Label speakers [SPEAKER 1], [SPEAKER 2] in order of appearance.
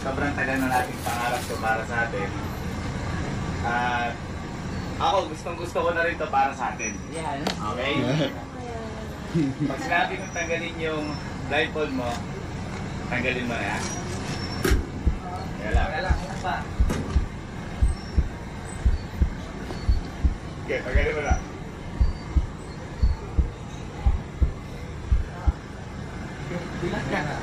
[SPEAKER 1] sobrang tagal na nating pangarap to para sa atin. At ako, gustong-gusto ko na rin to para sa atin.
[SPEAKER 2] Yan.
[SPEAKER 1] Okay? Pag sinabi kong tanggalin yung blindfold mo, tanggalin mo na yan. Kaya lang.
[SPEAKER 2] Wala pa.
[SPEAKER 1] Okay, tanggalin mo na.
[SPEAKER 2] Bilang ka na.